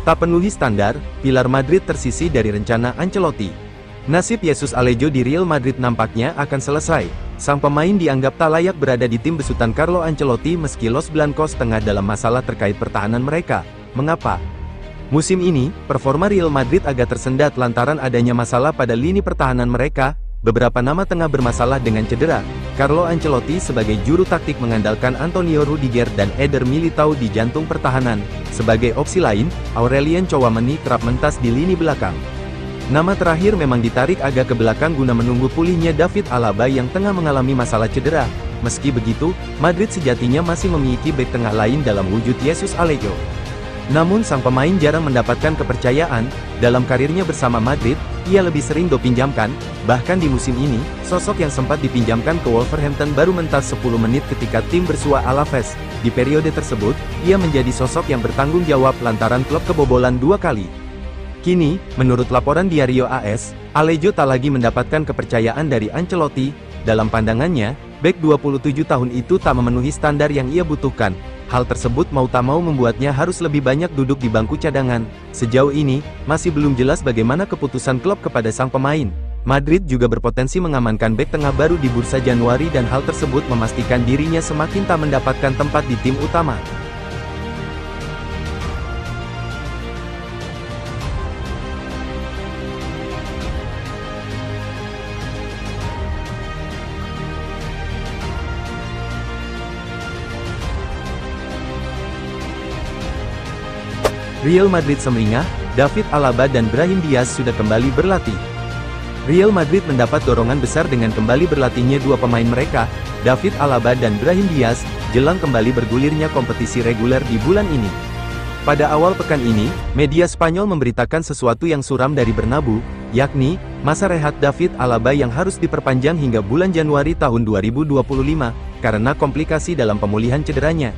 Tak penuhi standar, pilar Madrid tersisih dari rencana Ancelotti. Nasib Jesus Alejo di Real Madrid nampaknya akan selesai. Sang pemain dianggap tak layak berada di tim besutan Carlo Ancelotti meski Los Blancos tengah dalam masalah terkait pertahanan mereka. Mengapa? Musim ini, performa Real Madrid agak tersendat lantaran adanya masalah pada lini pertahanan mereka. Beberapa nama tengah bermasalah dengan cedera. Carlo Ancelotti sebagai juru taktik mengandalkan Antonio Rudiger dan Eder Militao di jantung pertahanan. Sebagai opsi lain, Aurelien Tchouameni kerap mentas di lini belakang. Nama terakhir memang ditarik agak ke belakang guna menunggu pulihnya David Alaba yang tengah mengalami masalah cedera. Meski begitu, Madrid sejatinya masih memiliki bek tengah lain dalam wujud Jesus Alejo. Namun sang pemain jarang mendapatkan kepercayaan. Dalam karirnya bersama Madrid, ia lebih sering dipinjamkan. Bahkan di musim ini, sosok yang sempat dipinjamkan ke Wolverhampton baru mentas 10 menit ketika tim bersua Alaves. Di periode tersebut, ia menjadi sosok yang bertanggung jawab lantaran klub kebobolan 2 kali. Kini, menurut laporan Diario AS, Alejo tak lagi mendapatkan kepercayaan dari Ancelotti. Dalam pandangannya, bek 27 tahun itu tak memenuhi standar yang ia butuhkan. Hal tersebut mau tak mau membuatnya harus lebih banyak duduk di bangku cadangan. Sejauh ini, masih belum jelas bagaimana keputusan klub kepada sang pemain. Madrid juga berpotensi mengamankan bek tengah baru di bursa Januari dan hal tersebut memastikan dirinya semakin tak mendapatkan tempat di tim utama. Real Madrid semeringah, David Alaba dan Brahim Diaz sudah kembali berlatih. Real Madrid mendapat dorongan besar dengan kembali berlatihnya dua pemain mereka, David Alaba dan Brahim Diaz, jelang kembali bergulirnya kompetisi reguler di bulan ini. Pada awal pekan ini, media Spanyol memberitakan sesuatu yang suram dari Bernabeu, yakni, masa rehat David Alaba yang harus diperpanjang hingga bulan Januari tahun 2025, karena komplikasi dalam pemulihan cederanya.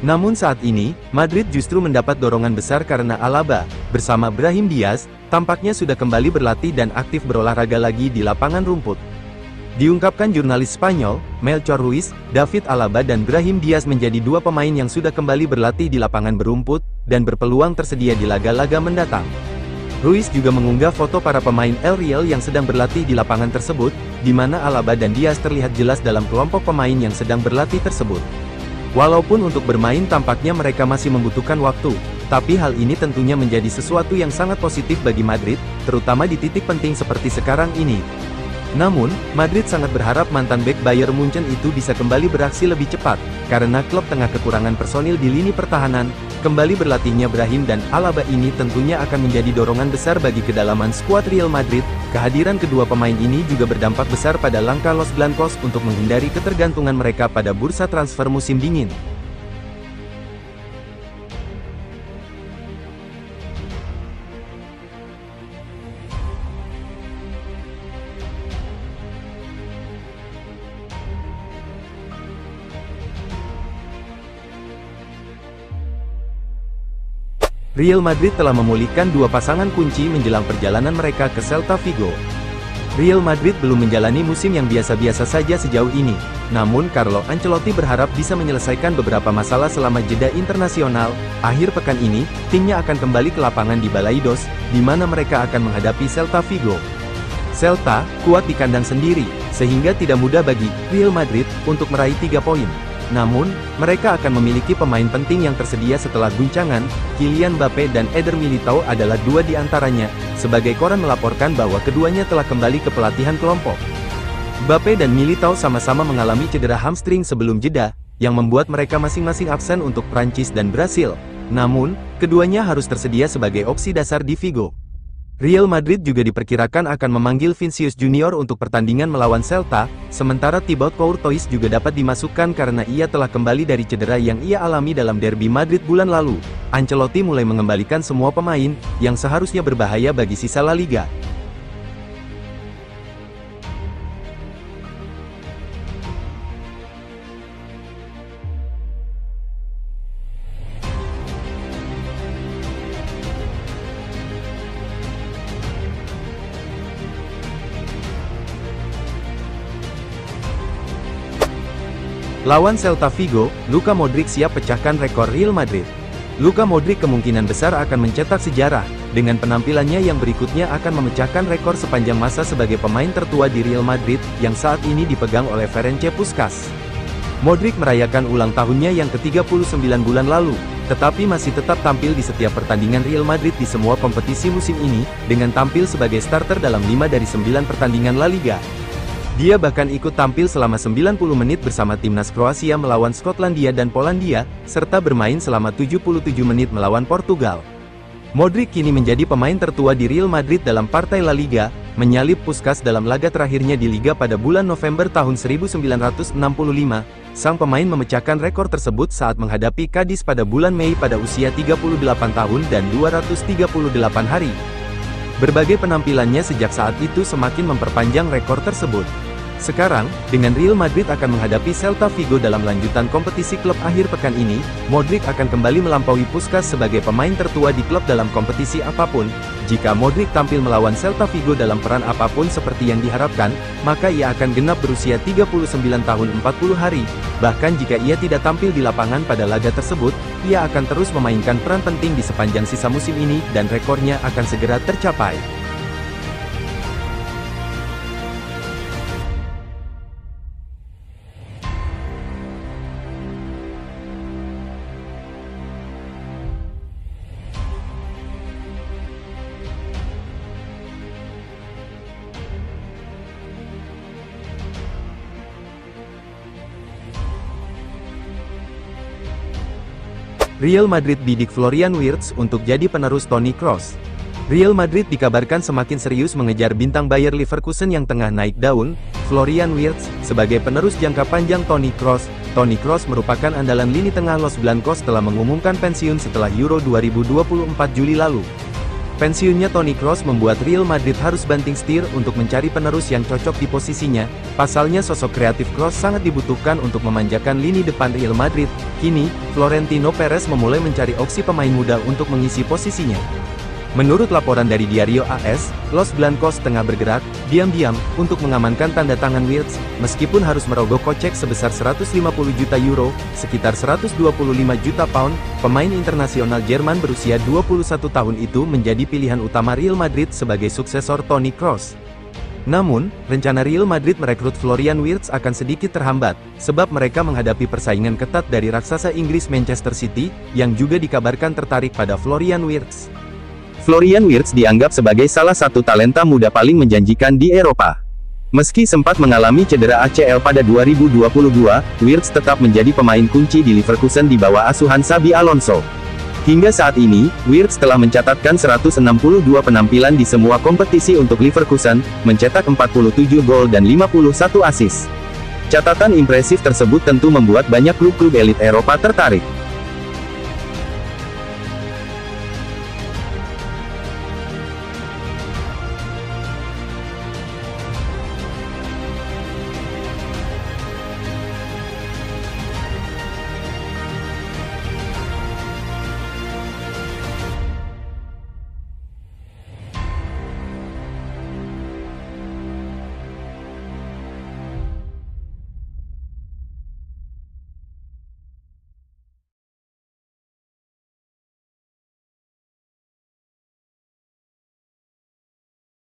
Namun saat ini, Madrid justru mendapat dorongan besar karena Alaba, bersama Brahim Diaz, tampaknya sudah kembali berlatih dan aktif berolahraga lagi di lapangan rumput. Diungkapkan jurnalis Spanyol, Melchor Ruiz, David Alaba dan Brahim Diaz menjadi dua pemain yang sudah kembali berlatih di lapangan berumput, dan berpeluang tersedia di laga-laga mendatang. Ruiz juga mengunggah foto para pemain El Real yang sedang berlatih di lapangan tersebut, di mana Alaba dan Diaz terlihat jelas dalam kelompok pemain yang sedang berlatih tersebut. Walaupun untuk bermain tampaknya mereka masih membutuhkan waktu, tapi hal ini tentunya menjadi sesuatu yang sangat positif bagi Madrid, terutama di titik penting seperti sekarang ini. Namun, Madrid sangat berharap mantan bek Bayern Munchen itu bisa kembali beraksi lebih cepat, karena klub tengah kekurangan personil di lini pertahanan. Kembali berlatihnya Brahim dan Alaba ini tentunya akan menjadi dorongan besar bagi kedalaman skuad Real Madrid. Kehadiran kedua pemain ini juga berdampak besar pada langkah Los Blancos untuk menghindari ketergantungan mereka pada bursa transfer musim dingin. Real Madrid telah memulihkan dua pasangan kunci menjelang perjalanan mereka ke Celta Vigo. Real Madrid belum menjalani musim yang biasa-biasa saja sejauh ini, namun Carlo Ancelotti berharap bisa menyelesaikan beberapa masalah selama jeda internasional. Akhir pekan ini, timnya akan kembali ke lapangan di Balaidos, di mana mereka akan menghadapi Celta Vigo. Celta kuat di kandang sendiri, sehingga tidak mudah bagi Real Madrid untuk meraih 3 poin. Namun, mereka akan memiliki pemain penting yang tersedia setelah guncangan. Kylian Mbappe dan Eder Militao adalah dua di antaranya. Sebagai koran melaporkan bahwa keduanya telah kembali ke pelatihan kelompok. Mbappe dan Militao sama-sama mengalami cedera hamstring sebelum jeda, yang membuat mereka masing-masing absen untuk Prancis dan Brasil. Namun, keduanya harus tersedia sebagai opsi dasar di Vigo. Real Madrid juga diperkirakan akan memanggil Vinicius Junior untuk pertandingan melawan Celta, sementara Thibaut Courtois juga dapat dimasukkan karena ia telah kembali dari cedera yang ia alami dalam derby Madrid bulan lalu. Ancelotti mulai mengembalikan semua pemain, yang seharusnya berbahaya bagi sisa La Liga. Lawan Celta Vigo, Luka Modric siap pecahkan rekor Real Madrid. Luka Modric kemungkinan besar akan mencetak sejarah, dengan penampilannya yang berikutnya akan memecahkan rekor sepanjang masa sebagai pemain tertua di Real Madrid, yang saat ini dipegang oleh Ferenc Puskás. Modric merayakan ulang tahunnya yang ke-39 bulan lalu, tetapi masih tetap tampil di setiap pertandingan Real Madrid di semua kompetisi musim ini, dengan tampil sebagai starter dalam 5 dari 9 pertandingan La Liga. Dia bahkan ikut tampil selama 90 menit bersama timnas Kroasia melawan Skotlandia dan Polandia, serta bermain selama 77 menit melawan Portugal. Modric kini menjadi pemain tertua di Real Madrid dalam partai La Liga, menyalip Puskás dalam laga terakhirnya di Liga pada bulan November tahun 1965. Sang pemain memecahkan rekor tersebut saat menghadapi Cadiz pada bulan Mei pada usia 38 tahun dan 238 hari. Berbagai penampilannya sejak saat itu semakin memperpanjang rekor tersebut. Sekarang, dengan Real Madrid akan menghadapi Celta Vigo dalam lanjutan kompetisi klub akhir pekan ini, Modric akan kembali melampaui Puskás sebagai pemain tertua di klub dalam kompetisi apapun. Jika Modric tampil melawan Celta Vigo dalam peran apapun seperti yang diharapkan, maka ia akan genap berusia 39 tahun 40 hari. Bahkan jika ia tidak tampil di lapangan pada laga tersebut, ia akan terus memainkan peran penting di sepanjang sisa musim ini, dan rekornya akan segera tercapai. Real Madrid bidik Florian Wirtz untuk jadi penerus Toni Kroos. Real Madrid dikabarkan semakin serius mengejar bintang Bayer Leverkusen yang tengah naik daun, Florian Wirtz, sebagai penerus jangka panjang Toni Kroos. Toni Kroos merupakan andalan lini tengah Los Blancos setelah mengumumkan pensiun setelah Euro 2024 Juli lalu. Pensiunnya Toni Kroos membuat Real Madrid harus banting setir untuk mencari penerus yang cocok di posisinya. Pasalnya sosok kreatif Kroos sangat dibutuhkan untuk memanjakan lini depan Real Madrid. Kini, Florentino Perez memulai mencari opsi pemain muda untuk mengisi posisinya. Menurut laporan dari Diario AS, Los Blancos tengah bergerak, diam-diam, untuk mengamankan tanda tangan Wirtz, meskipun harus merogoh kocek sebesar 150 juta euro, sekitar 125 juta pound. Pemain internasional Jerman berusia 21 tahun itu menjadi pilihan utama Real Madrid sebagai suksesor Toni Kroos. Namun, rencana Real Madrid merekrut Florian Wirtz akan sedikit terhambat, sebab mereka menghadapi persaingan ketat dari raksasa Inggris Manchester City, yang juga dikabarkan tertarik pada Florian Wirtz. Florian Wirtz dianggap sebagai salah satu talenta muda paling menjanjikan di Eropa. Meski sempat mengalami cedera ACL pada 2022, Wirtz tetap menjadi pemain kunci di Leverkusen di bawah asuhan Xabi Alonso. Hingga saat ini, Wirtz telah mencatatkan 162 penampilan di semua kompetisi untuk Leverkusen, mencetak 47 gol dan 51 assist. Catatan impresif tersebut tentu membuat banyak klub-klub elit Eropa tertarik.